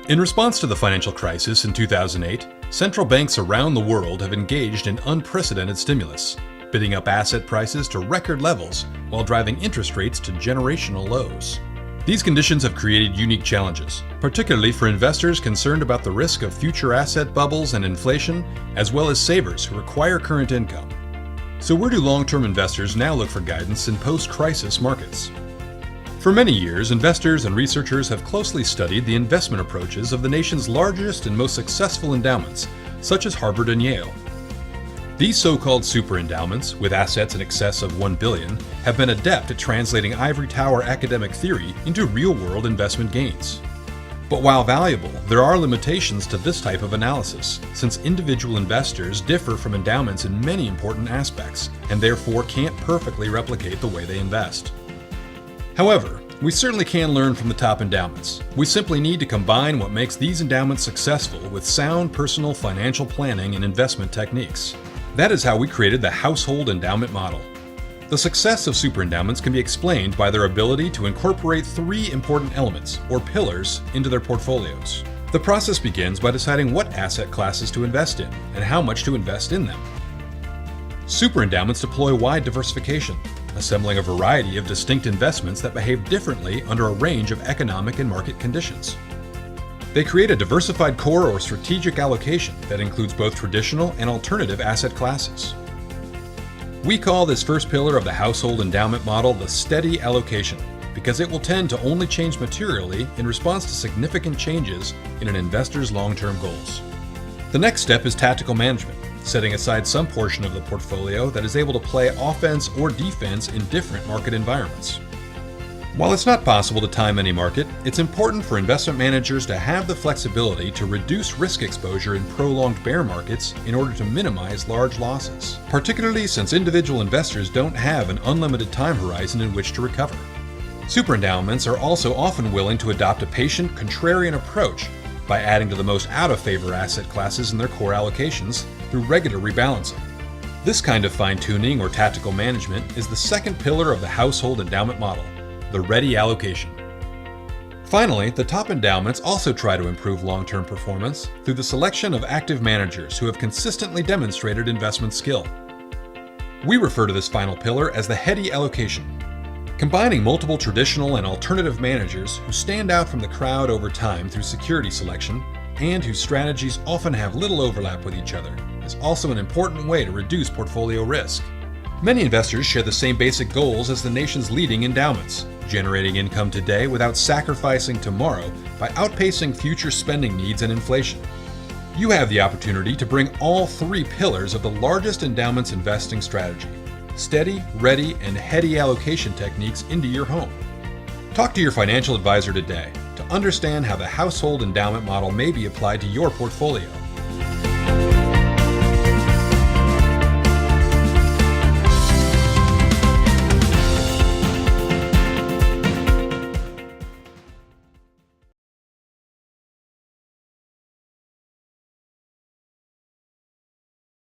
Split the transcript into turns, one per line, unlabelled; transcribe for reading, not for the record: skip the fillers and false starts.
In response to the financial crisis in 2008, central banks around the world have engaged in unprecedented stimulus, bidding up asset prices to record levels while driving interest rates to generational lows. These conditions have created unique challenges, particularly for investors concerned about the risk of future asset bubbles and inflation, as well as savers who require current income. So where do long-term investors now look for guidance in post-crisis markets? For many years, investors and researchers have closely studied the investment approaches of the nation's largest and most successful endowments, such as Harvard and Yale. These so-called super endowments, with assets in excess of $1 billion, have been adept at translating ivory tower academic theory into real-world investment gains. But while valuable, there are limitations to this type of analysis, since individual investors differ from endowments in many important aspects, and therefore can't perfectly replicate the way they invest. However, we certainly can learn from the top endowments. We simply need to combine what makes these endowments successful with sound personal financial planning and investment techniques. That is how we created the household endowment model. The success of super endowments can be explained by their ability to incorporate three important elements, or pillars, into their portfolios. The process begins by deciding what asset classes to invest in and how much to invest in them. Super endowments deploy wide diversification, assembling a variety of distinct investments that behave differently under a range of economic and market conditions. They create a diversified core or strategic allocation that includes both traditional and alternative asset classes. We call this first pillar of the household endowment model the steady allocation, because it will tend to only change materially in response to significant changes in an investor's long-term goals. The next step is tactical management, setting aside some portion of the portfolio that is able to play offense or defense in different market environments. While it's not possible to time any market, it's important for investment managers to have the flexibility to reduce risk exposure in prolonged bear markets in order to minimize large losses, particularly since individual investors don't have an unlimited time horizon in which to recover. Super endowments are also often willing to adopt a patient, contrarian approach by adding to the most out-of-favor asset classes in their core allocations through regular rebalancing. This kind of fine-tuning or tactical management is the second pillar of the household endowment model, the ready allocation. Finally, the top endowments also try to improve long-term performance through the selection of active managers who have consistently demonstrated investment skill. We refer to this final pillar as the heady allocation, combining multiple traditional and alternative managers who stand out from the crowd over time through security selection and whose strategies often have little overlap with each other is also an important way to reduce portfolio risk. Many investors share the same basic goals as the nation's leading endowments, generating income today without sacrificing tomorrow by outpacing future spending needs and inflation. You have the opportunity to bring all three pillars of the largest endowment's investing strategy, steady, ready, and heady allocation techniques, into your home. Talk to your financial advisor today to understand how the household endowment model may be applied to your portfolio.